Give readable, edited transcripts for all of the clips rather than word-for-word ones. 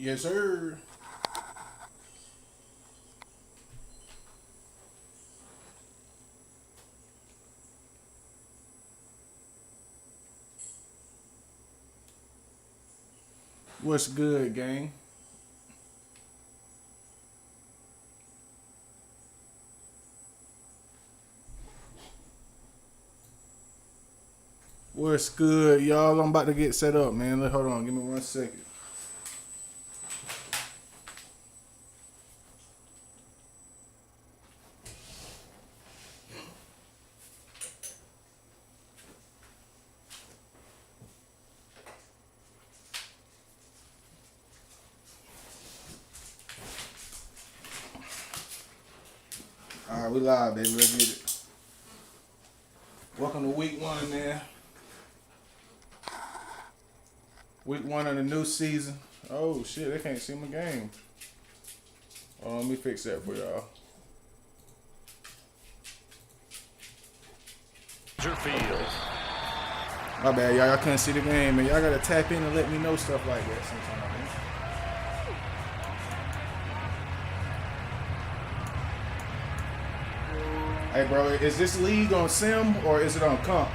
Yes, sir. What's good, gang? What's good, y'all? I'm about to get set up, man. Hold on. Give me 1 second. All right, we live, baby. Let's get it. Welcome to week 1, man. Week 1 of the new season. Oh, shit. They can't see my game. Oh, let me fix that for y'all. Field. My bad, y'all. Y'all couldn't see the game, man. Y'all gotta tap in and let me know stuff like that sometimes, man. Hey, bro, is this league on sim or is it on comp?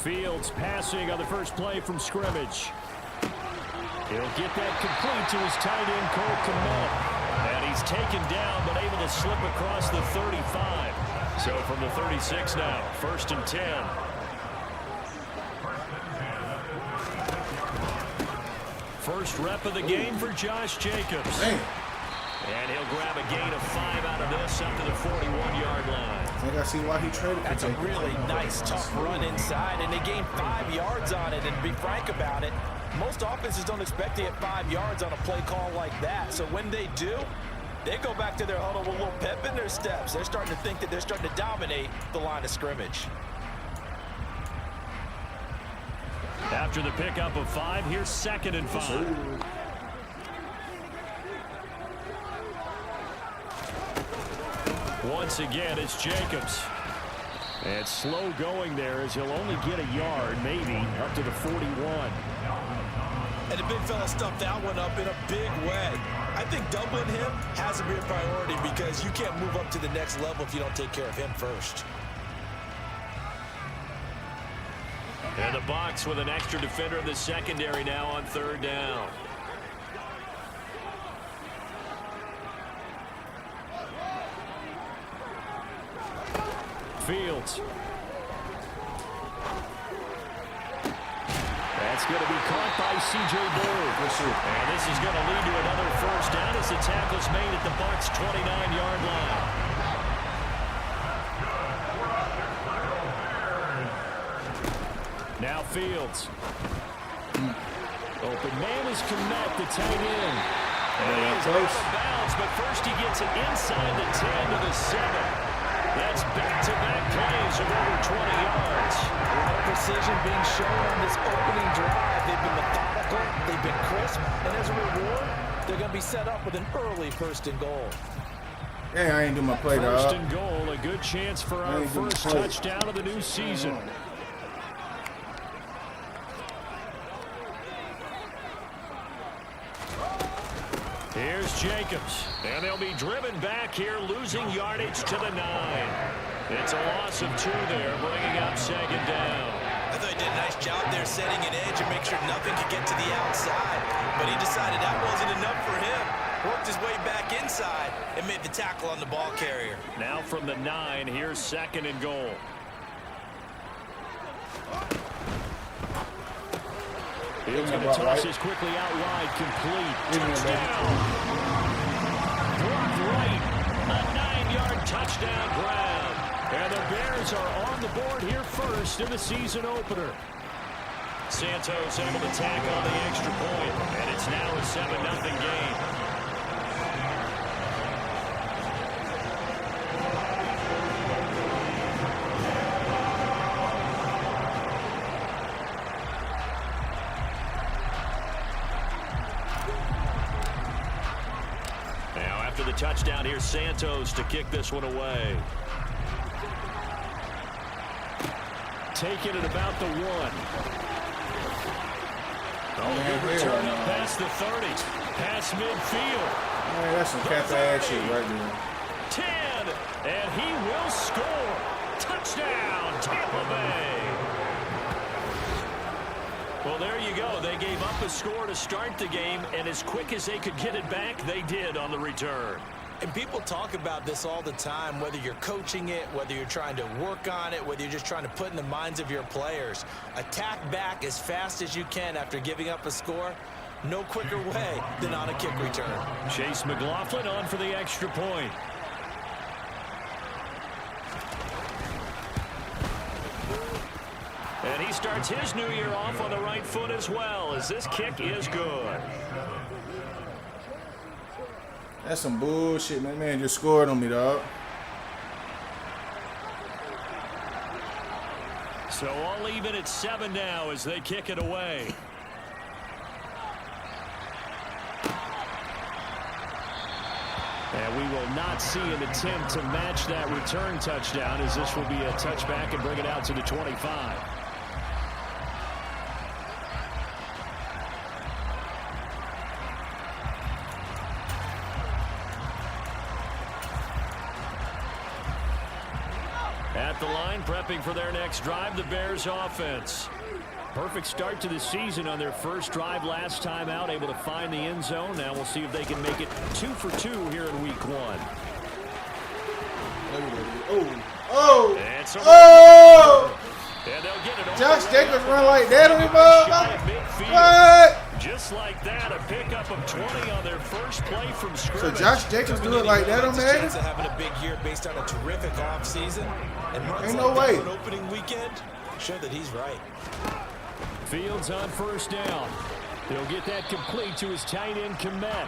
Fields passing on the first play from scrimmage. He'll get that complete to his tight end, Cole Kmet. And he's taken down, but able to slip across the 35. So from the 36 now, 1st and 10. First rep of the game for Josh Jacobs. Man. And he'll grab a gain of 5 out of this up to the 41-yard line. I think I see why he traded for That's a Jacobs. really nice, tough run inside, and they gained 5 yards on it. And to be frank about it, most offenses don't expect to get 5 yards on a play call like that. So when they do, they go back to their huddle with a little pep in their steps. They're starting to think that they're starting to dominate the line of scrimmage. After the pickup of 5, here's 2nd and 5. Once again, it's Jacobs. And slow going there as he'll only get a yard, maybe, up to the 41. And the big fella stuffed that one up in a big way. I think doubling him has to be a priority because you can't move up to the next level if you don't take care of him first. And the box with an extra defender in the secondary now on 3rd down. Fields. That's going to be caught by C.J. Bird. And this is going to lead to another 1st down as the tackle's made at the Bucs' 29-yard line. Now Fields. Open man is Kmet, the tight end. And he's out of bounds, but first he gets it inside the 10 to the 7. That's back-to-back plays of over 20 yards. A lot of precision being shown on this opening drive. They've been methodical, they've been crisp, and as a reward, they're going to be set up with an early 1st and goal. Hey, I ain't do my play, dog. 1st and goal, a good chance for our first touchdown of the new season. Here's Jacobs, and they'll be driven back here, losing yardage to the 9. It's a loss of 2 there, bringing up 2nd down. I thought he did a nice job there setting an edge and make sure nothing could get to the outside. But he decided that wasn't enough for him. Worked his way back inside and made the tackle on the ball carrier. Now from the 9, here's 2nd and goal. He's going to toss this quickly out wide, complete. Touchdown. Brock Wright, a 9-yard touchdown grab. And the Bears are on the board here first in the season opener. Santos able to tack on the extra point, and it's now a 7-0 game. touchdown. Here's Santos to kick this one away. Taking it about the 1. Good return up past the 30. Past midfield. Man, that's some cat-ass shit right there. 10. And he will score. Touchdown, Tampa Bay. Well, there you go. They gave up a score to start the game, and as quick as they could get it back, they did on the return. And people talk about this all the time, whether you're coaching it, whether you're trying to work on it, whether you're just trying to put in the minds of your players. Attack back as fast as you can after giving up a score. No quicker way than on a kick return. Chase McLaughlin on for the extra point. And he starts his new year off on the right foot as well, as this kick is good. That's some bullshit. That man just scored on me, dog. So all even at 7 now as they kick it away. And we will not see an attempt to match that return touchdown, as this will be a touchback and bring it out to the 25. At the line, prepping for their next drive, the Bears offense. Perfect start to the season on their first drive last time out, able to find the end zone. Now we'll see if they can make it 2 for 2 here in week 1. Oh! And they'll get it. Josh Jacobs run like that on him, what? Just like that, a pickup of 20 on their first play from scrimmage. So Josh Jacobs do it like that on Madden? Chance of having a big year based on a terrific offseason. And ain't no way. An opening weekend show that he's right. Fields on first down. He'll get that complete to his tight end, Kmet.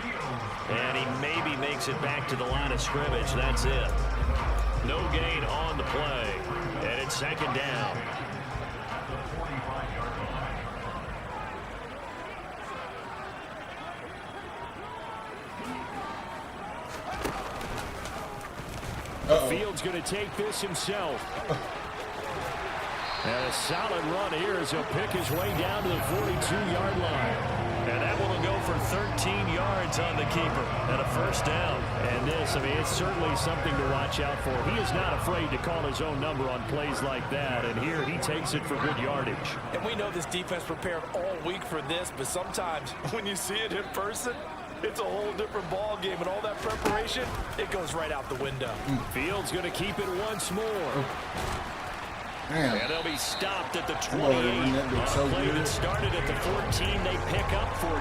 And he maybe makes it back to the line of scrimmage. That's it. No gain on the play. And it's second down. Fields going to take this himself. And a solid run here as he'll pick his way down to the 42-yard line. And that one will go for 13 yards on the keeper and a first down. And this, I mean, it's certainly something to watch out for. He is not afraid to call his own number on plays like that. And here he takes it for good yardage. And we know this defense prepared all week for this, but sometimes when you see it in person, it's a whole different ball game, and all that preparation, it goes right out the window. Fields going to keep it once more. Damn. And they'll be stopped at the 28. On a play that started at the 14, they pick up 14.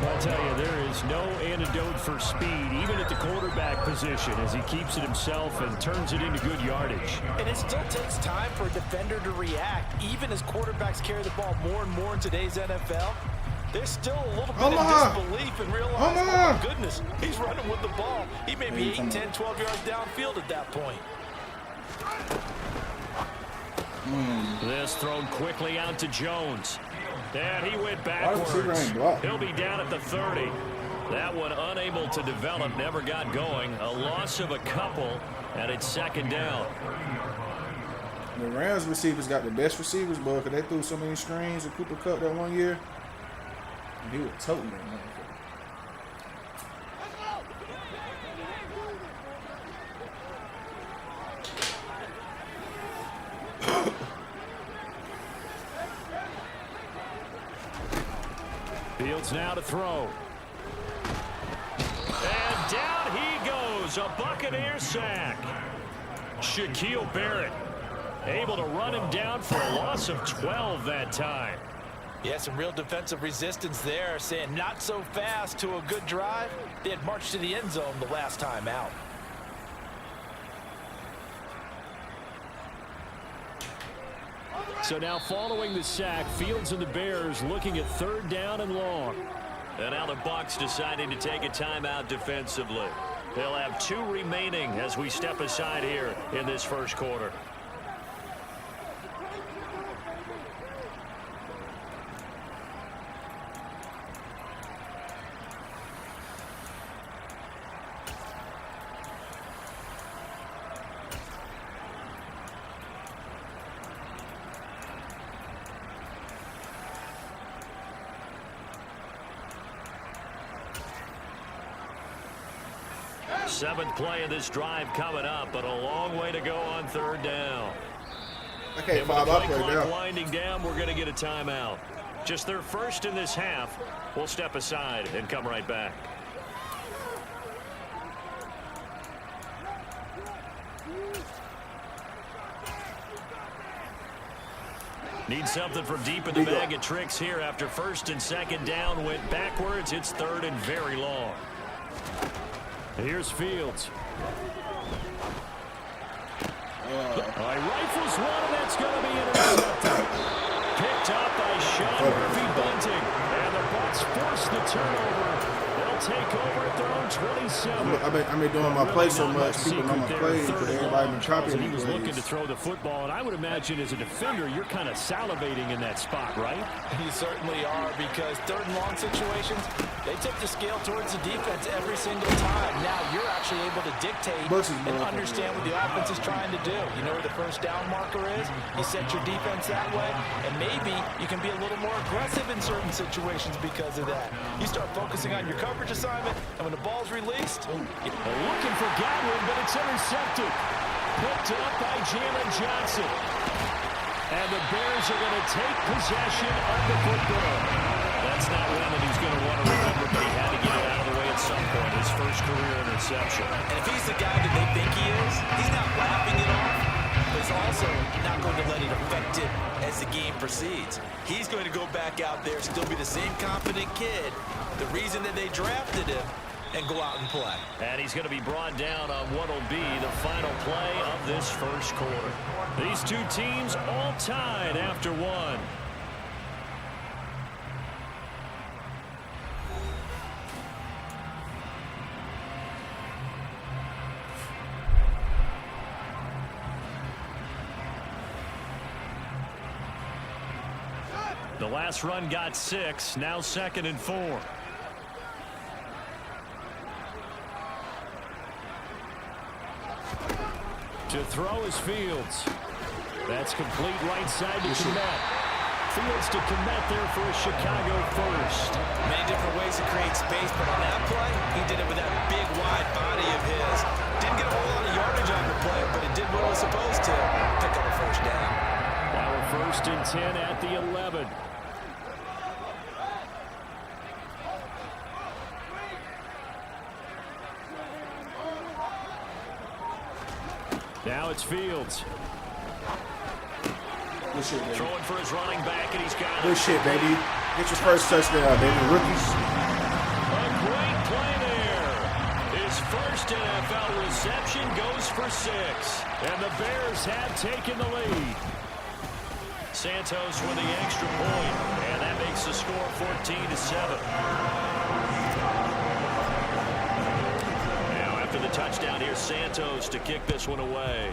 I'll tell you, there is no antidote for speed, even at the quarterback position, as he keeps it himself and turns it into good yardage. And it still takes time for a defender to react, even as quarterbacks carry the ball more and more in today's NFL. There's still a little bit of disbelief and realize, oh my goodness, he's running with the ball. He may be 8, 10, 12 yards downfield at that point. This thrown quickly out to Jones. And he went backwards. He'll be down at the 30. That one unable to develop, never got going. A loss of a couple, and it's second down. The Rams receivers got the best receivers, boy, because they threw so many screens at Cooper Kupp that one year. And he was toting that motherfucker. Fields now to throw. And down he goes. A Buccaneer sack. Shaquille Barrett able to run him down for a loss of 12 that time. Yeah, some real defensive resistance there, saying not so fast to a good drive. They had marched to the end zone the last time out. So now following the sack, Fields and the Bears looking at third down and long. And now the Bucs deciding to take a timeout defensively. They'll have 2 remaining as we step aside here in this first quarter. 7th play of this drive coming up, but a long way to go on 3rd down. I can't And with follow the my play play clock now. winding down, we're going to get a timeout. Just their first in this half. We'll step aside and come right back. Need something from deep in the bag of tricks here after 1st and 2nd down went backwards. It's 3rd and very long. Here's Fields. Rifles one, and that's going to be intercepted. Picked up by Sean Murphy-Bunting. And the Bucs force the turnover. They'll take over at their own 27. I've been doing my play so much, people know my play, because everybody been copying He me. was looking to throw the football, and I would imagine as a defender, you're kind of salivating in that spot, right? You certainly are, because 3rd and long situations, they tip the scale towards the defense every single time. Now you're actually able to dictate and understand what the offense is trying to do. You know where the 1st down marker is. You set your defense that way, and maybe you can be a little more aggressive in certain situations because of that. You start focusing on your coverage assignment, and when the ball's released, looking for Godwin, but it's intercepted. Picked up by Jalen Johnson. And the Bears are going to take possession of the football. That's not one that he's going to want to remember, but he had to get it out of the way at some point. His first career interception. And if he's the guy that they think he is, he's not laughing it off. But he's also not going to let it affect him as the game proceeds. He's going to go back out there, still be the same confident kid, the reason that they drafted him, and go out and play. And he's going to be brought down on what will be the final play of this first quarter. These two teams all tied after one. The last run got 6, now 2nd and 4. To throw is Fields. That's complete right side to Kmet. Fields to Kmet there for a Chicago first. Many different ways to create space, but on that play, he did it with that big, wide body of his. Didn't get a whole lot of yardage on the play, but it did what it was supposed to. Pick up a 1st down. Now we're 1st and 10 at the 11. Now it's Fields. Good shit, baby. Throwing for his running back, and he's got it. Good shit, baby. Get your first touchdown, baby. Rookies. A great play there. His first NFL reception goes for 6. And the Bears have taken the lead. Santos with the extra point, and that makes the score 14-7. After the touchdown, here's Santos to kick this one away.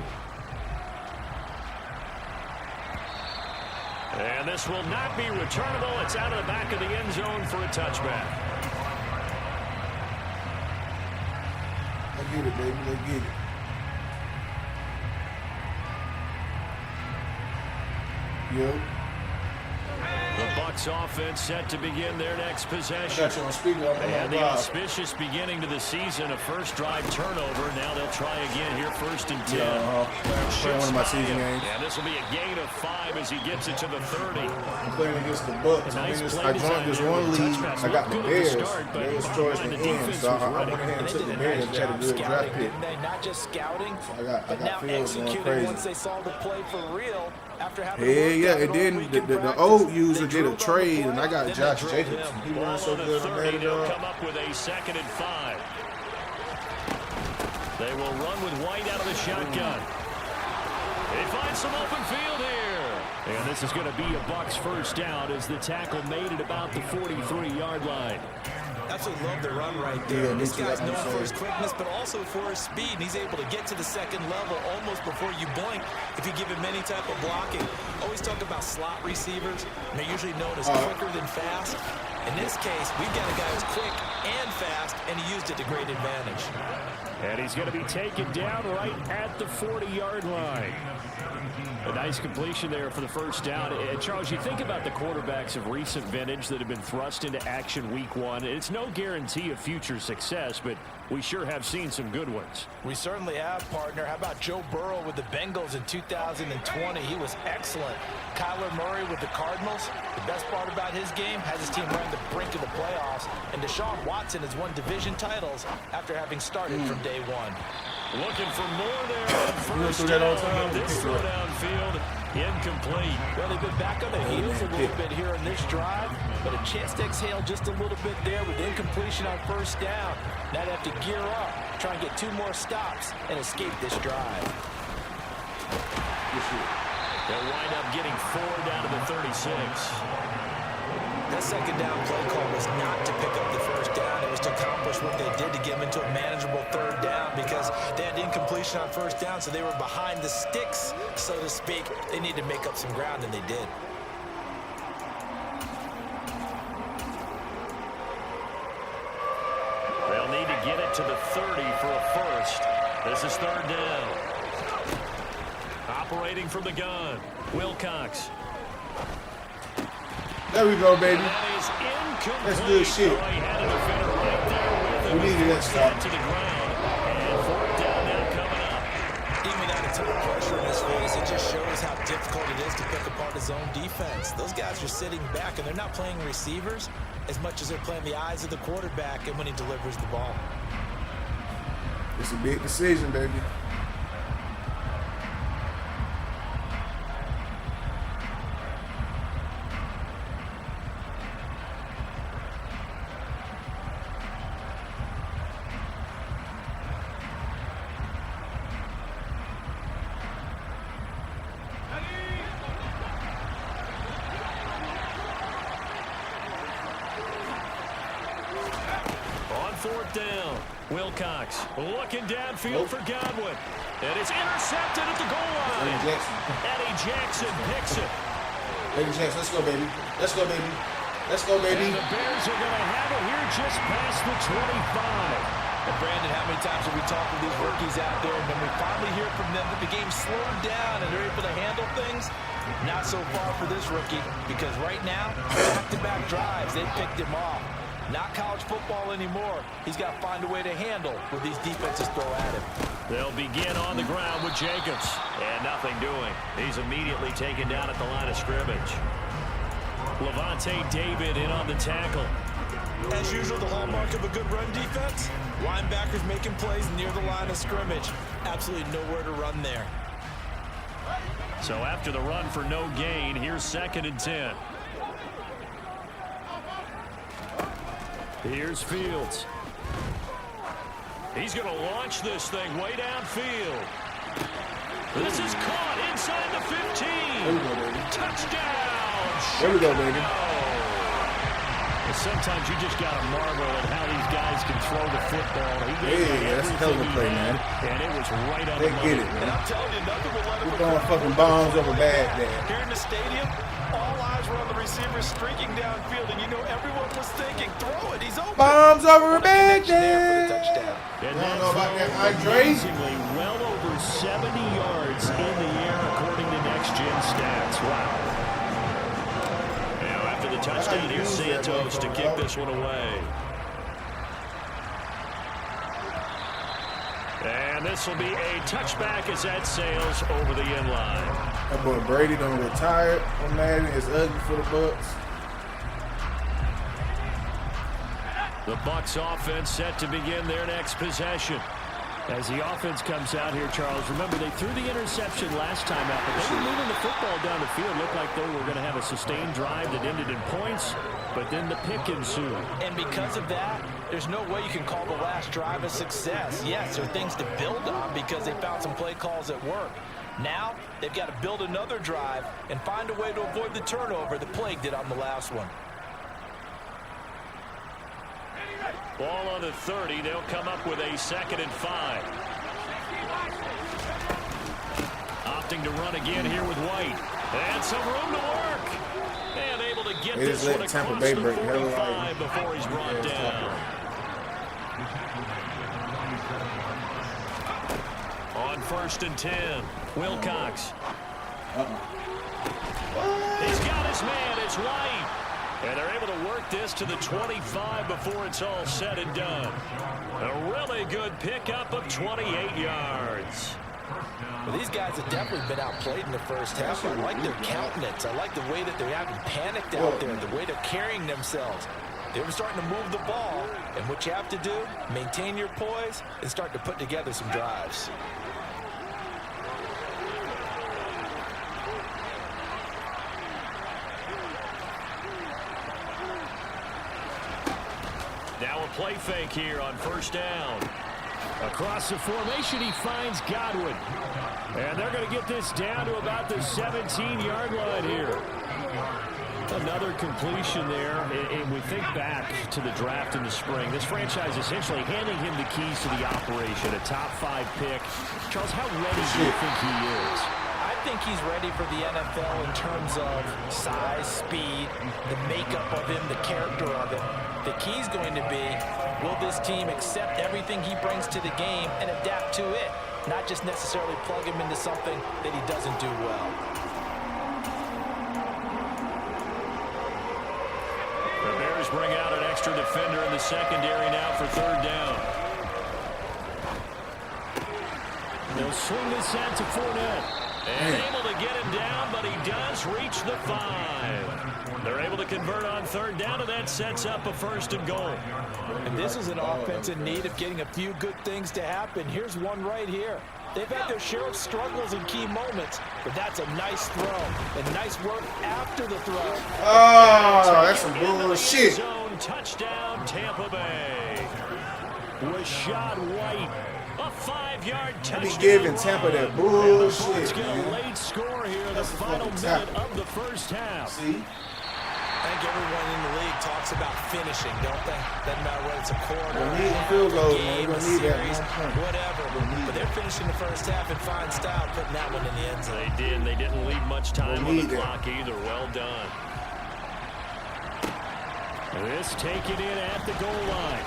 And this will not be returnable. It's out of the back of the end zone for a touchback. Let's get it, baby. Let's get it. Yo. The Bucs offense set to begin their next possession. I got you on speaker. And the auspicious beginning to the season, a first drive turnover. Now they'll try again here, 1st and 10. Playing one of my season games. And this will be a gain of 5 as he gets it to the 30. I'm playing against the Bucs. Nice I joined this one league. I got the Bears. Bears choice in the end, so I went ahead and took the Bears and had a good draft pick. Not just scouting, I got Fields going crazy. once they saw the play for real. After having Yeah, and then the old user did a trade, and I got Josh Jacobs. He runs so good on that. They'll come up with a 2nd and 5. They will run with White out of the shotgun. They find some open field here. And this is going to be a Bucs first down as the tackle made at about the 43-yard line. Absolutely love the run right there. Yeah, this guy's known for his quickness, but also for his speed. And he's able to get to the 2nd level almost before you blink if you give him any type of blocking. Always talk about slot receivers. They're usually known as quicker than fast. In this case, we've got a guy who's quick and fast, and he used it to great advantage. And he's going to be taken down right at the 40-yard line. A nice completion there for the first down. And Charles, you think about the quarterbacks of recent vintage that have been thrust into action week one. It's no guarantee of future success, but we sure have seen some good ones. We certainly have, partner. How about Joe Burrow with the Bengals in 2020? He was excellent. Kyler Murray with the Cardinals. The best part about his game has his team around the brink of the playoffs. And Deshaun Watson has won division titles after having started from day one. Looking for more there on first down. This throw downfield, incomplete. Well, they've been back on their heels a little bit here in this drive, but a chance to exhale just a little bit there with incompletion on first down. Now they have to gear up, try and get 2 more stops, and escape this drive. They'll wind up getting 4 down to the 36. That second down play call was not to pick up the first down. It was to accomplish what they did to get them into a manageable third down because they had incompletion on first down, so they were behind the sticks, so to speak. They needed to make up some ground, and they did. They'll need to get it to the 30 for a first. This is third down. Operating from the gun, Wilcox. There we go, baby. That's good shit. Oh, he had a defender right there with him. We needed that stop. To the ground. And fourth down now coming up. Even without a ton of pressure in his face, it just shows how difficult it is to pick apart his own defense. Those guys are sitting back, and they're not playing receivers as much as they're playing the eyes of the quarterback and when he delivers the ball. It's a big decision, baby. Fourth down. Wilcox looking downfield for Godwin. And it's intercepted at the goal line. Eddie Jackson picks it. Eddie Jackson, let's go, baby. Let's go, baby. Let's go, baby. And the Bears are going to have it here just past the 25. And Brandon, how many times have we talked with these rookies out there, and then we finally hear from them that the game slowed down and they're able to handle things? Not so far for this rookie, because right now, back-to-back drives, they picked him off. Not college football anymore. He's got to find a way to handle what these defenses throw at him. They'll begin on the ground with Jacobs. And nothing doing. He's immediately taken down at the line of scrimmage. Levante David in on the tackle. As usual, the hallmark of a good run defense, linebackers making plays near the line of scrimmage. Absolutely nowhere to run there. So after the run for no gain, here's 2nd and 10. Here's Fields. He's going to launch this thing way downfield. This is caught inside the 15. There we go, baby. Touchdown. There we go, baby. Sometimes you just got to marvel at how these guys can throw the football. Hey, that's a hell of a play, man. And it was right on they the money. get it, man. And I'm telling you, nothing will let We're throwing fucking bombs over Baghdad. Here in the stadium, all eyes were on the receiver streaking downfield, and you know everyone was thinking, throw it, he's open. Bombs over Baghdad. For the touchdown. And I don't that know about that, throw Andre. amazingly well over 70 yards in the air, according to Next Gen Stats. Wow. Now after the touchdown, here's Santos to kick this one away. And this will be a touchback as that sails over the end line. That boy Brady done retired from Madden. It's ugly for the Bucks. The Bucks offense set to begin their next possession. As the offense comes out here, Charles, remember they threw the interception last time out, but they were moving the football down the field. Looked like they were going to have a sustained drive that ended in points, but then the pick ensued. And because of that, there's no way you can call the last drive a success. Yes, there are things to build on because they found some play calls at work. Now, they've got to build another drive and find a way to avoid the turnover that plagued it on the last one. Ball on the 30. They'll come up with a 2nd and 5. Opting to run again here with White. And some room to work. And able to get They this just one let Tampa across Bay the break hell 45 before he's brought down. On 1st and 10, Wilcox. He's got his man, it's White. And they're able to work this to the 25 before it's all said and done. A really good pickup of 28 yards. Well, these guys have definitely been outplayed in the first half. I like their countenance. I like the way that they haven't panicked out there, the way they're carrying themselves. They were starting to move the ball, and what you have to do, maintain your poise and start to put together some drives. Now a play fake here on 1st down. Across the formation, he finds Godwin. And they're going to get this down to about the 17-yard line here. Another completion there. And we think back to the draft in the spring. This franchise essentially handing him the keys to the operation, a top 5 pick. Charles, how ready do you think he is? I think he's ready for the NFL in terms of size, speed, the makeup of him, the character of it. The key's going to be, will this team accept everything he brings to the game and adapt to it, not just necessarily plug him into something that he doesn't do well. The Bears bring out an extra defender in the secondary now for 3rd down. They'll swing this out to Fournette. And able to get him down, but he does reach the 5. They're able to convert on 3rd down, and that sets up a 1st and goal. And this is an offense in need of getting a few good things to happen. Here's one right here. They've had their share of struggles in key moments, but that's a nice throw. And nice work after the throw. Oh, that's some bullshit. Zone touchdown, Tampa Bay. Rashad White. A 5-yard touchdown. I be giving Tampa that bullshit, Let's get a man. late score here in the final minute of the first half. See? I think everyone in the league talks about finishing, don't they? Doesn't matter whether it's a quarter, We need field goals, man. game, We're a gonna need that series, long term. whatever. But they're finishing the first half in fine style, putting that one in the end zone. They did. They didn't leave much time on the need that. clock either. Well done. This taken in at the goal line.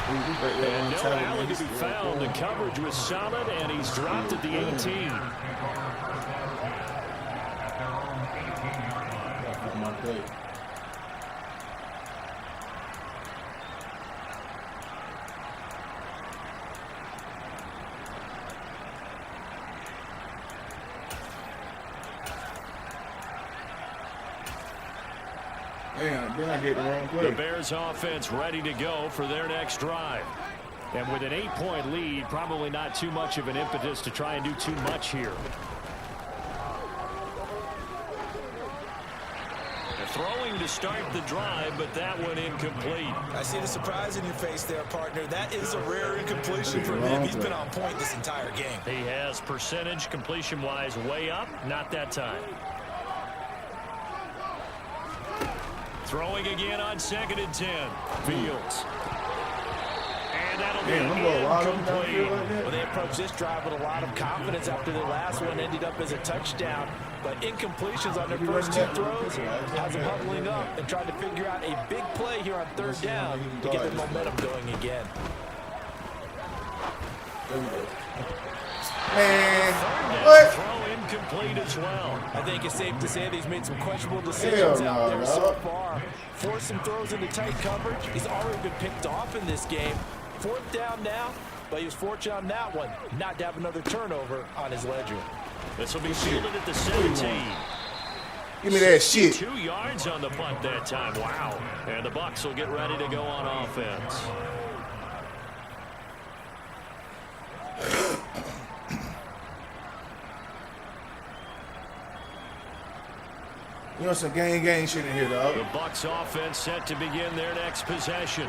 And no alley to be found. The coverage was solid, and he's dropped at the 18. Damn, then I get the wrong play. The Bears offense ready to go for their next drive. And with an 8-point lead, probably not too much of an impetus to try and do too much here. Throwing to start the drive, but that one incomplete. I see the surprise in your face there, partner. That is a rare incompletion from him. He's been on point this entire game. He has percentage completion-wise way up, not that time. Throwing again on 2nd and 10. Fields. And that'll be incomplete. Well, they approached this drive with a lot of confidence after their last one ended up as a touchdown. But incompletions on their first 2 throws has them huddling up and trying to figure out a big play here on 3rd down to get the momentum going again. Man, what? Throw incomplete as well. I think it's safe to say that he's made some questionable decisions out there so far. Forced some throws into tight coverage. He's already been picked off in this game. 4th down now, but he was fortunate on that one not to have another turnover on his ledger. This will be fielded at the 17. Give me that shit. 2 yards on the punt that time. Wow. And the Bucs will get ready to go on offense. You know some gang shit in here, dog. The Bucs offense set to begin their next possession.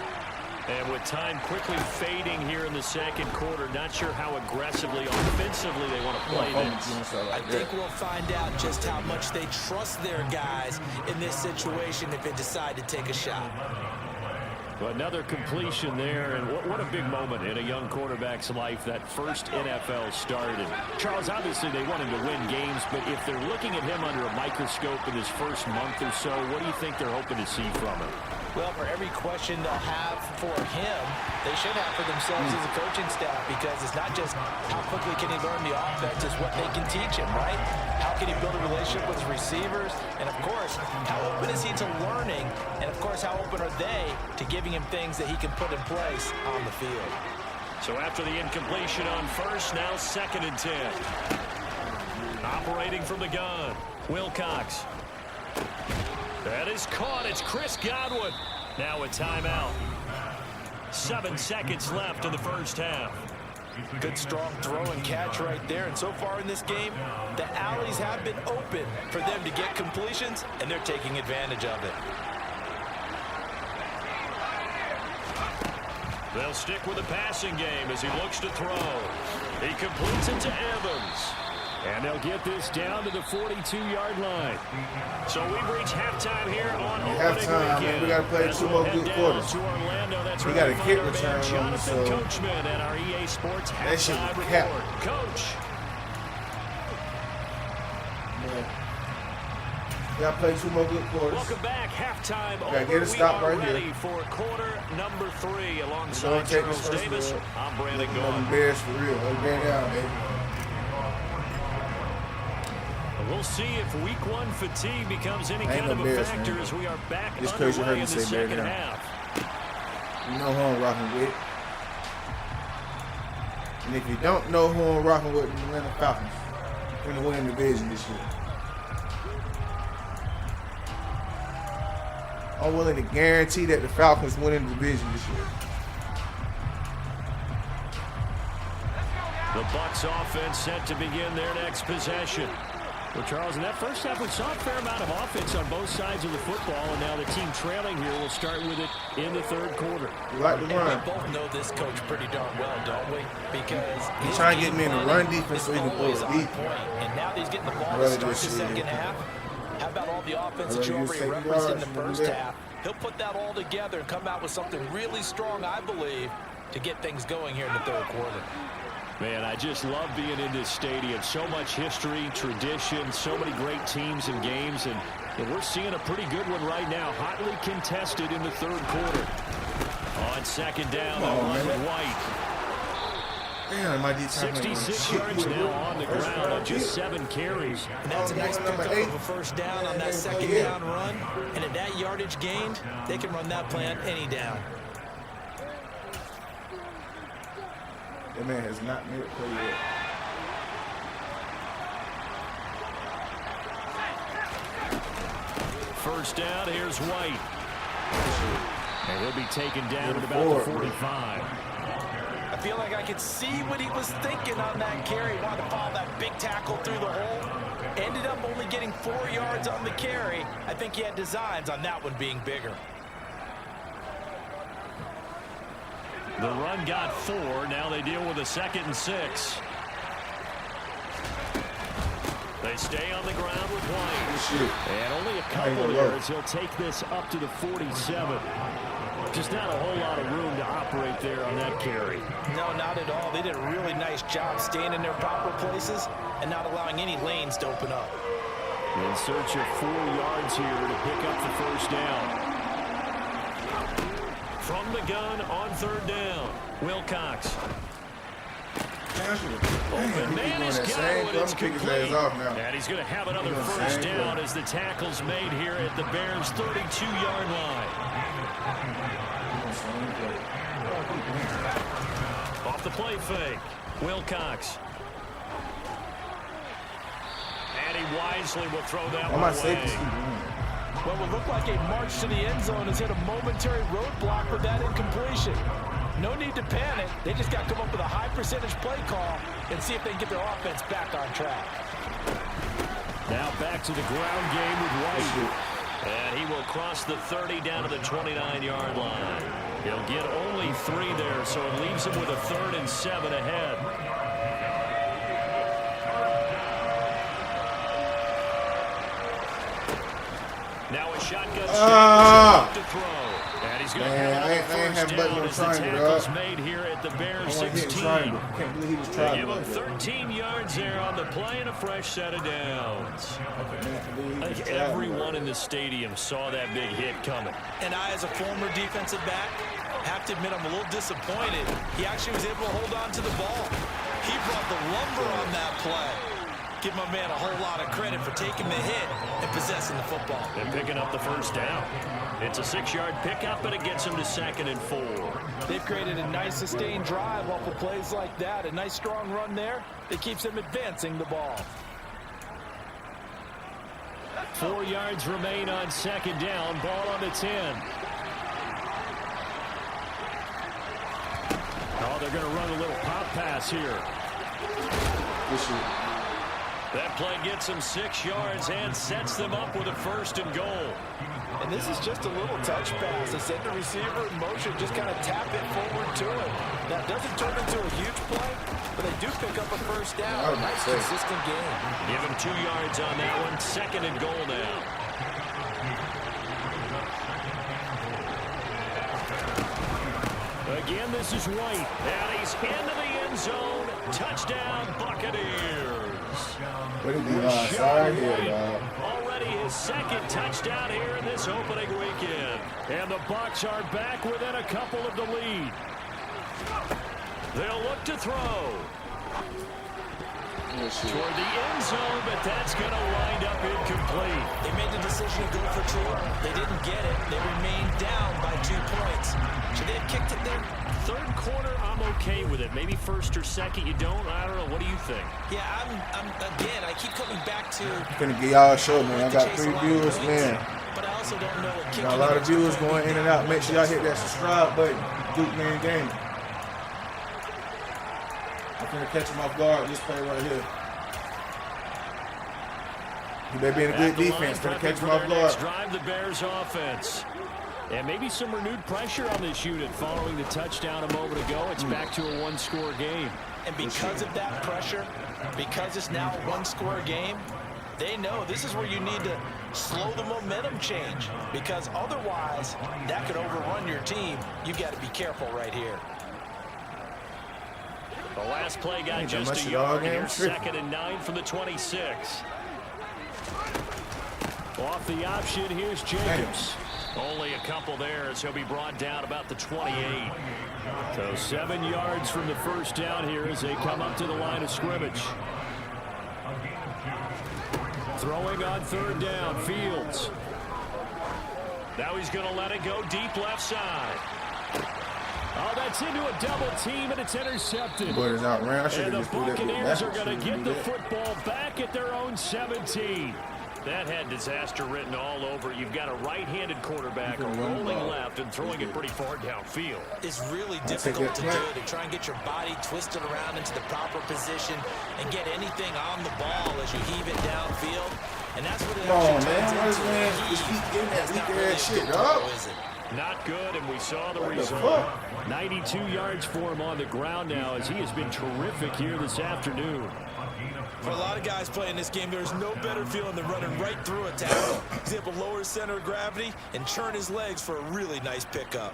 And with time quickly fading here in the 2nd quarter, not sure how aggressively offensively they want to play this. I think we'll find out just how much they trust their guys in this situation if they decide to take a shot. Another completion there, and what a big moment in a young quarterback's life, that first NFL start. And Charles, obviously they want him to win games, but if they're looking at him under a microscope in his first month or so, what do you think they're hoping to see from him? Well, for every question they'll have for him, they should have for themselves as a coaching staff, because it's not just how quickly can he learn the offense, it's what they can teach him, right? How can he build a relationship with his receivers? And, of course, how open is he to learning? And, of course, how open are they to giving him things that he can put in place on the field? So after the incompletion on first, now 2nd and 10. Operating from the gun, Wilcox. That is caught. It's Chris Godwin. Now a timeout. 7 seconds left in the first half. Good strong throw and catch right there. And so far in this game, the alleys have been open for them to get completions, and they're taking advantage of it. They'll stick with the passing game as he looks to throw. He completes it to Evans. And they'll get this down to the 42-yard line. So we've reached halftime here on halftime, man. We got to play 2 more good quarters. We got a kick return on us, so Coachman at our EA Sports that shit halftime was report. cap. Coach. We got to play 2 more good quarters. Welcome back. Halftime over. Get a stop right ready here. for quarter number 3 alongside Don't take Charles this Davis. first I'm Brandon Them Gaughan. Bears for real. They bear down, baby. We'll see if week 1 fatigue becomes any kind no of a Bears, factor man. as we are back Just 'cause you heard underway me in the say bear second down. half. You know who I'm rocking with. And if you don't know who I'm rocking with, the Atlanta Falcons are going to win the division this year. I'm willing to guarantee that the Falcons win the division this year. The Bucs offense set to begin their next possession. Well, Charles, in that first half, we saw a fair amount of offense on both sides of the football, and now the team trailing here will start with it in the third quarter. We like the run. And we both know this coach pretty darn well, don't we? Because He's trying to get me in the run defense so he can throw always it on deep. point. And now that he's getting the ball to Rather start the just see second it. half, how about all the offense Rather that you use already second referenced in yards the and do first that. half? He'll put that all together and come out with something really strong, I believe, to get things going here in the third quarter. Man, I just love being in this stadium. So much history, tradition, so many great teams and games, and we're seeing a pretty good one right now. Hotly contested in the third quarter. On second down, they'll run with White. Damn, my D 66 yards now on the ground on just 7 carries. And that's a nice number pickup 8. of a first down on that second down run. And at that yardage gained, they can run that plan any down. That man has not made a play yet. First down, here's White. And he'll be taken down at about the 45. I feel like I could see what he was thinking on that carry. Wanted to follow that big tackle through the hole. Ended up only getting 4 yards on the carry. I think he had designs on that one being bigger. The run got 4. Now they deal with a 2nd and 6. They stay on the ground with White. And only a couple yards. He'll take this up to the 47. Just not a whole lot of room to operate there on that carry. No, not at all. They did a really nice job staying in their proper places and not allowing any lanes to open up. In search of 4 yards here to pick up the first down. From the gun on third down, Wilcox. Open man is Godwin. It's complete. And he's going to have another first down as the tackle's made here at the Bears' 32-yard line. Off the play fake, Wilcox. And he wisely will throw that one away. Well, it would look like a march to the end zone has hit a momentary roadblock with that incompletion. No need to panic. They just got to come up with a high percentage play call and see if they can get their offense back on track. Now back to the ground game with White. And he will cross the 30 down to the 29-yard line. He'll get only 3 there, so it leaves him with a 3rd and 7 ahead. Now a shotgun to throw. And he's going to Man, I ain't have button on triangle, dog. made here at the Bears I want to hit 16. triangle. Can't believe he was They trying. give him 13 yards there on the play and a fresh set of downs. I think everyone in the stadium saw that big hit coming. And I, as a former defensive back, have to admit I'm a little disappointed. He actually was able to hold on to the ball. He brought the lumber on that play. Give my man a whole lot of credit for taking the hit and possessing the football. And picking up the first down. It's a 6-yard pickup, and it gets him to 2nd and 4. They've created a nice sustained drive off of plays like that. A nice strong run there that keeps them advancing the ball. 4 yards remain on 2nd down. Ball on the 10. Oh, they're going to run a little pop pass here. That play gets them 6 yards and sets them up with a 1st and goal. And this is just a little touch pass. They send the receiver in motion, just kind of tap it forward to it. That doesn't turn into a huge play, but they do pick up a 1st down. A nice, consistent game. Give him 2 yards on that one. 2nd and goal now. Again, this is White. And he's into the end zone. Touchdown, Buccaneers. What did he sorry here, dog? Already his 2nd touchdown here in this opening weekend. And the Bucs are back within a couple of the lead. They'll look to throw. Toward the end zone, but that's going to wind up incomplete. They made the decision to go for 2. They didn't get it. They remained down by 2 points. Should they have kicked it there? 3rd quarter, I'm okay with it. Maybe 1st or 2nd, you don't. I don't know. What do you think? Yeah, again, I keep coming back to. I'm gonna get y'all a show, man. I got 3 viewers, man. But I also don't know what kicking. Got a lot of viewers going in and out. Make sure y'all hit that subscribe button. Duke Man Game. I'm gonna catch him off guard. This play right here. He better be in a good defense. Gonna catch him off guard. Drive the Bears offense. And maybe some renewed pressure on this unit following the touchdown a moment ago. It's back to a 1-score game. And because of that pressure, because it's now a 1-score game, they know this is where you need to slow the momentum change. Because otherwise, that could overrun your team. You've got to be careful right here. The last play got just a yard here. 2nd and 9 from the 26. Off the option, here's Jacobs. Only a couple there as he'll be brought down about the 28. So 7 yards from the 1st down here as they come up to the line of scrimmage. Throwing on 3rd down, Fields. Now he's going to let it go deep left side. Oh, that's into a double team, and it's intercepted. Boy, it's out round. And the Buccaneers are going to get the football back at their own 17. That had disaster written all over. You've got a right-handed quarterback rolling left and throwing it pretty far downfield. It's really difficult to do, to try and get your body twisted around into the proper position and get anything on the ball as you heave it downfield. And that's what it actually turns into. Just keep getting that weak ass shit, dog. Not good, and we saw the result. 92 yards for him on the ground now as he has been terrific here this afternoon. For a lot of guys playing this game, there's no better feeling than running right through a tackle. He's able to lower his center of gravity and churn his legs for a really nice pickup.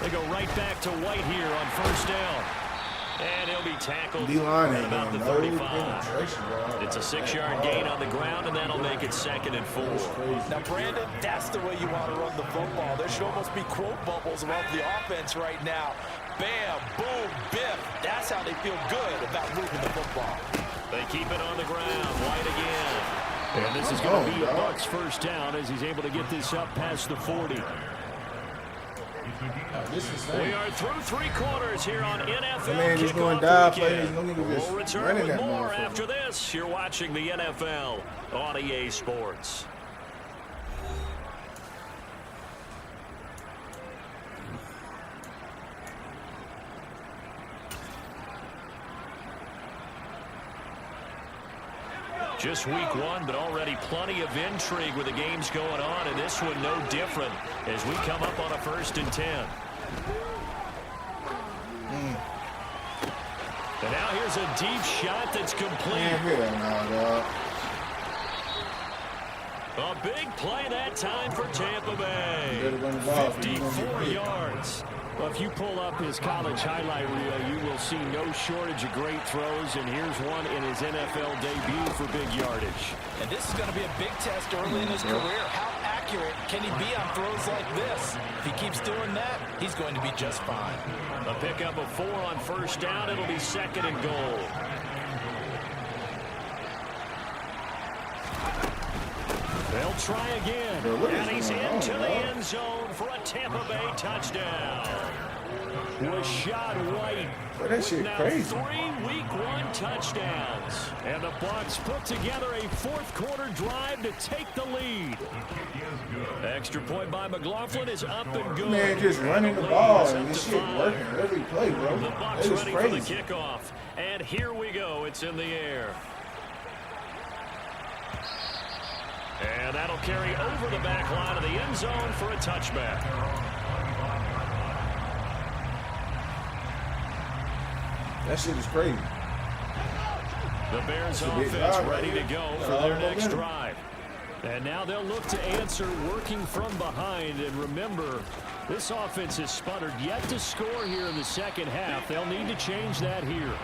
They go right back to White here on 1st down. And he'll be tackled at about the 35. It's a 6-yard gain on the ground, and that'll make it 2nd and 4. Now, Brandon, that's the way you want to run the football. There should almost be quote bubbles about the offense right now. Bam, boom, biff. That's how they feel good about moving the football. They keep it on the ground. White again. And this is going to be a Bucs 1st down as he's able to get this up past the 40. We are through 3 quarters here on NFL Man, he's going Kickoff down. Weekend. We'll return with more after this. You're watching the NFL on EA Sports. Just week 1, but already plenty of intrigue with the games going on, and this one no different as we come up on a 1st and 10. And now here's a deep shot that's complete. Man, hell no, dog. A big play that time for Tampa Bay. 54 yards. Well, if you pull up his college highlight reel, you will see no shortage of great throws, and here's one in his NFL debut for big yardage. And this is going to be a big test early in his career. How accurate can he be on throws like this? If he keeps doing that, he's going to be just fine. A pickup of 4 on first down. It'll be 2nd and goal. They'll try again. And he's into the end zone for a Tampa Bay touchdown. Rashad White with now crazy. 3 Week 1 touchdowns. And the Bucs put together a fourth-quarter drive to take the lead. Extra point by McLaughlin is up and good. Man, just running the ball and this shit working every play, bro. The Bucs ready for the kickoff. And here we go. It's in the air. And that'll carry over the back line of the end zone for a touchback. That shit is crazy. The Bears offense ready to go for their next drive. And now they'll look to answer working from behind. And remember, this offense has sputtered yet to score here in the second half. They'll need to change that here.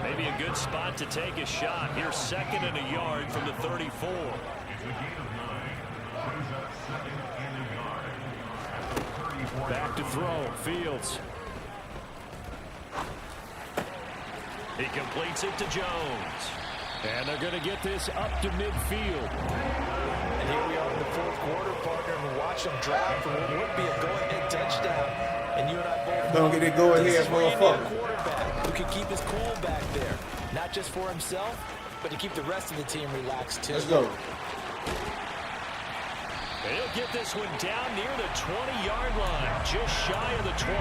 Maybe a good spot to take a shot. Here's 2nd and a yard from the 34. Back to throw. Fields. He completes it to Jones. And they're going to get this up to midfield. And here we are in the fourth quarter, partner, and watch them drive for what would be a go-ahead touchdown. And you and I both don't get it go-ahead, motherfucker. Quarterback who can keep his cool back there, not just for himself, but to keep the rest of the team relaxed too. Let's go. He'll get this one down near the 20-yard line, just shy of the 20.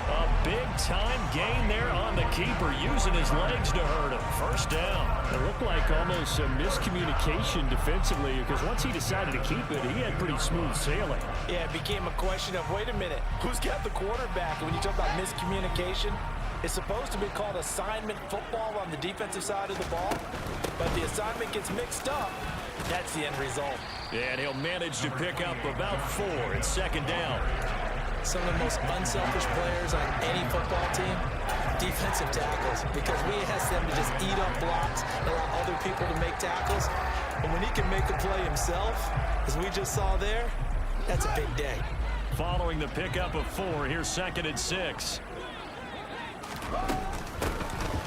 A big-time gain there on the keeper, using his legs to hurt him. First down. It looked like almost a miscommunication defensively, because once he decided to keep it, he had pretty smooth sailing. Yeah, it became a question of, wait a minute, who's got the quarterback? And when you talk about miscommunication, it's supposed to be called assignment football on the defensive side of the ball, but the assignment gets mixed up. That's the end result. Yeah, and he'll manage to pick up about 4 at 2nd down. Some of the most unselfish players on any football team, defensive tackles, because we ask them to just eat up blocks and allow other people to make tackles. And when he can make a play himself, as we just saw there, that's a big day. Following the pickup of 4, here's 2nd and 6.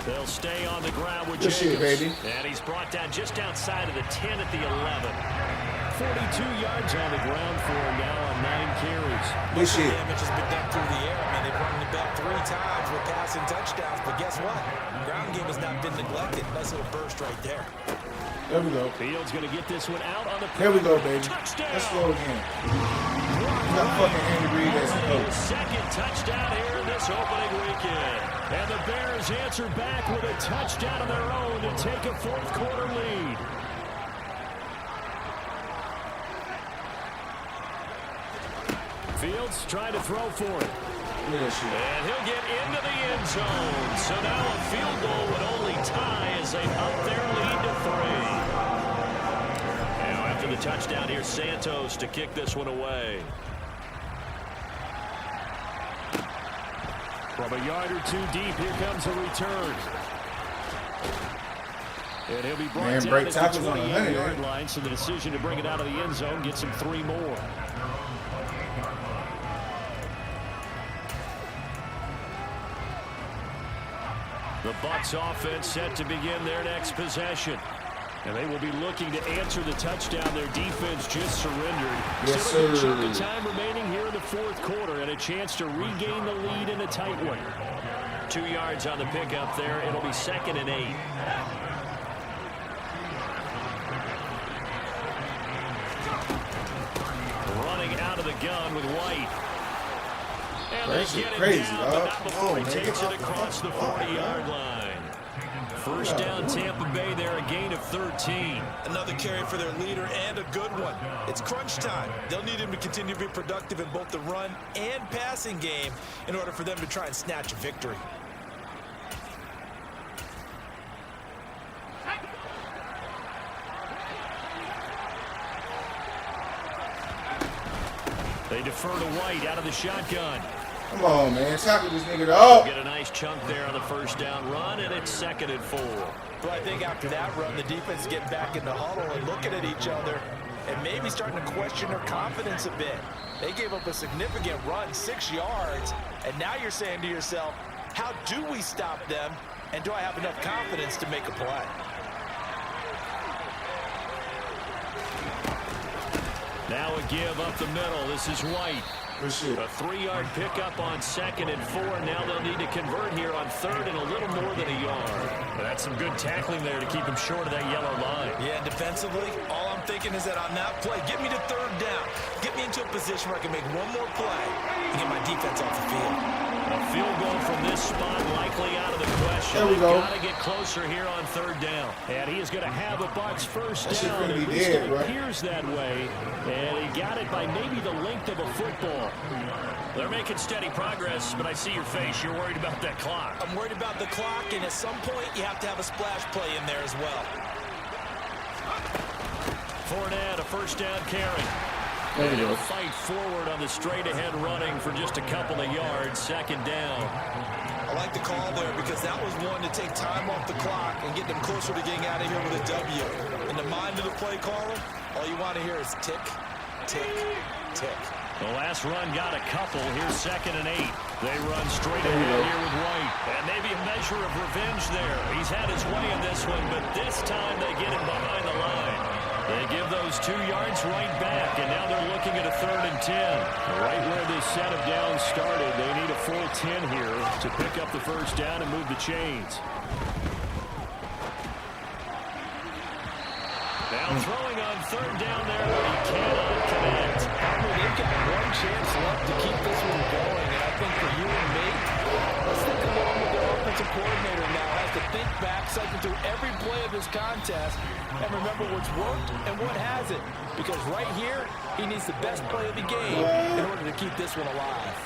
They'll stay on the ground with Jacobs. Shit, baby. And he's brought down just outside of the 10 at the 11. 42 yards on the ground for him now on 9 carries. This shit. Damage has been done through the air. I mean, they've run the ball 3 times with passing touchdowns, but guess what? Ground game has not been neglected. Nice little burst right there. There we go. Fields going to get this one out on the There we go, baby. Touchdown. Let's go again. Not fucking Andy Reid as a coach. Second touchdown here in this opening weekend. And the Bears answer back with a touchdown of their own to take a fourth-quarter lead. Fields trying to throw for it. And he'll get into the end zone. So now a field goal would only tie as they up their lead to 3. Now after the touchdown, here's Santos to kick this one away. From a yard or 2 deep, here comes a return. And he'll be brought down at the 28-yard line, so the decision to bring it out of the end zone gets him 3 more. The Bucs offense set to begin their next possession. And they will be looking to answer the touchdown their defense just surrendered. Yes, Still sir. a chunk of time remaining here in the fourth quarter and a chance to regain the lead in a tight one. 2 yards on the pickup there. It'll be 2nd and 8. Running out of the gun with White. And they get him down, but not before he takes it across the 40-yard line. First down, Tampa Bay there, a gain of 13. Another carry for their leader and a good one. It's crunch time. They'll need him to continue to be productive in both the run and passing game in order for them to try and snatch a victory. defer to White out of the shotgun. Come on, man. Tackle this nigga up. Get a nice chunk there on the first down run, and it's 2nd and 4. But I think after that run, the defense is getting back in the huddle and looking at each other and maybe starting to question their confidence a bit. They gave up a significant run, 6 yards, and now you're saying to yourself, how do we stop them, and do I have enough confidence to make a play? Now a give up the middle. This is White. A 3-yard pickup on 2nd and 4. Now they'll need to convert here on 3rd and a little more than a yard. But that's some good tackling there to keep them short of that yellow line. Yeah, defensively, all I'm thinking is that on that play, get me to 3rd down. Get me into a position where I can make one more play and get my defense off the field. A field goal from this spot likely out of the question. There we go. Got to get closer here on 3rd down. And he is going to have a Bucs first down. At least dead, it right? appears that way. And he got it by maybe the length of a football. They're making steady progress, but I see your face. You're worried about that clock. I'm worried about the clock, and at some point, you have to have a splash play in there as well. Fournette, a first down carry. And he'll fight forward on the straight-ahead running for just a couple of yards. 2nd down. I like the call there because that was one to take time off the clock and get them closer to getting out of here with a W. In the mind of the play caller, all you want to hear is tick, tick, tick. The last run got a couple. Here's 2nd and 8. They run straight ahead here with White. And maybe a measure of revenge there. He's had his way in this one, but this time they get him behind the line. They give those 2 yards right back, and now they're looking at a 3rd and 10. Right where this set of downs started, they need a full 10 here to pick up the first down and move the chains. Now throwing on 3rd down there, but he cannot connect. They've got one chance left to keep this one going, and I think for you and me, let's think along with the offensive coordinator now has to think back, cycle through every play of this contest, and remember what's worked and what hasn't. Because right here, he needs the best play of the game in order to keep this one alive.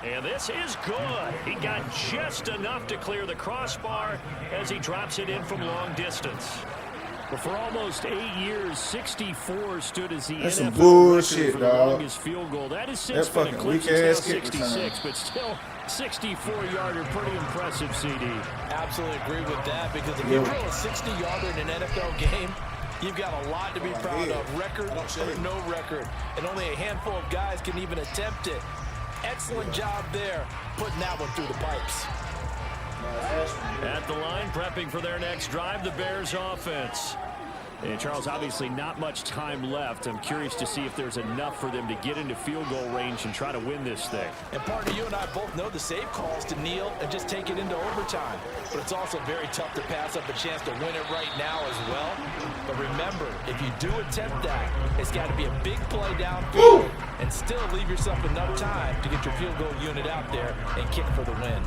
And this is good. He got just enough to clear the crossbar as he drops it in from long distance. But for almost 8 years, 64 stood as the That's some NFL bullshit, record for the dog. longest field goal. That is since That been fucking eclipsed. It's weak-ass now kick return. 66, but still 64-yarder, pretty impressive, CD. Absolutely agree with that, because if you throw a 60-yarder in an NFL game, you've got a lot to be proud of. Record or no record. And only a handful of guys can even attempt it. Excellent job there, putting that one through the pipes. At the line, prepping for their next drive, the Bears offense. And Charles, obviously not much time left. I'm curious to see if there's enough for them to get into field goal range and try to win this thing. And partner, you and I both know the save calls to kneel and just take it into overtime. But it's also very tough to pass up a chance to win it right now as well. But remember, if you do attempt that, it's got to be a big play downfield and still leave yourself enough time to get your field goal unit out there and kick for the win.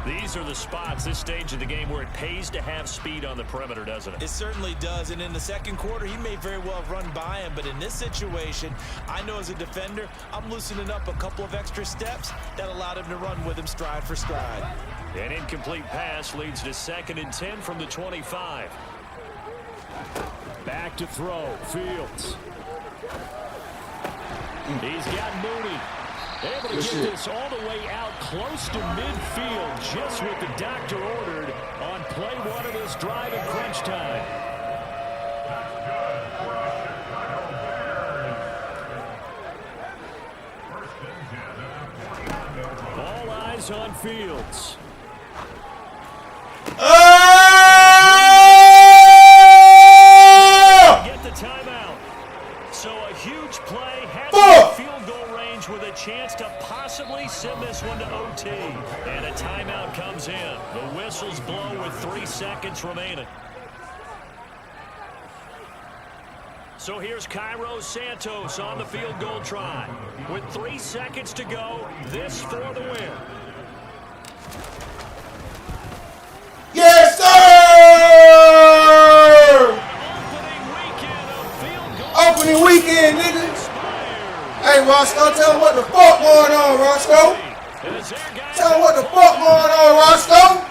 These are the spots, this stage of the game, where it pays to have speed on the perimeter, doesn't it? It certainly does, and in the second quarter, he may very well have run by him, but in this situation, I know as a defender, I'm loosening up a couple of extra steps that allowed him to run with him stride for stride. An incomplete pass leads to 2nd and 10 from the 25. Back to throw, Fields. He's got Mooney. Able to get this all the way out close to midfield, just what the doctor ordered on play one of this drive in crunch time. All eyes on Fields. Get the timeout. So a huge play, has field goal range with a chance to possibly send this one to OT. And a timeout comes in. The whistles blow with 3 seconds remaining. So here's Cairo Santos on the field goal try. With 3 seconds to go, this for the win. Yes, sir! Opening weekend, nigga. Hey, Roscoe, tell him what the fuck going on, Roscoe. Tell him what the fuck going on, Roscoe.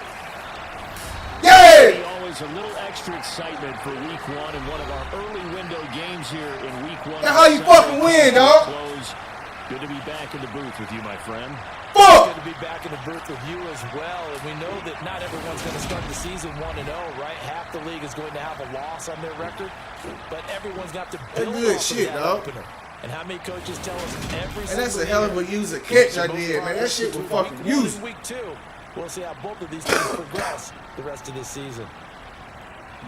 Yeah! Always a little extra excitement for Week 1 and one of our early window games here in Week 1. That's how you fucking win, dog. Good to be back in the booth with you, my friend. Good to be back in the booth with you as well. And we know that not everyone's going to start the season 1-0, right? Half the league is going to have a loss on their record, but everyone's got to build good off shit, of that dog. opener. And how many coaches tell us every And that's single a hell of year, a user catch I did, man. That shit was fucking Week 1 used. and Week 2, we'll see how both of these teams progress the rest of this season.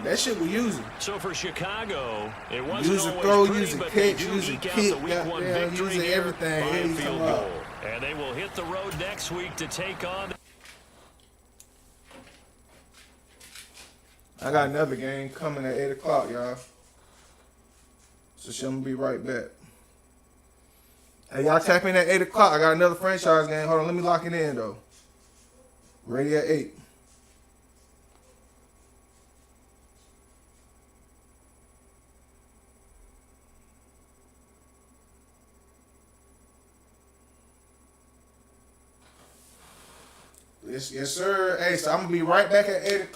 That shit was using. So for Chicago, it wasn't Use a always throw, pretty, use a but they catch, do use a eke out kick, the Week 1 goddamn, victory using here everything. by a Here you field come out. goal. And they will hit the road next week to take on. I got another game coming at 8 o'clock, y'all. So I'm gonna be right back. Hey, y'all tap in at 8 o'clock. I got another franchise game. Hold on, let me lock it in though. Ready at 8. Yes, sir. Hey, so I'm gonna be right back at 8 o'clock.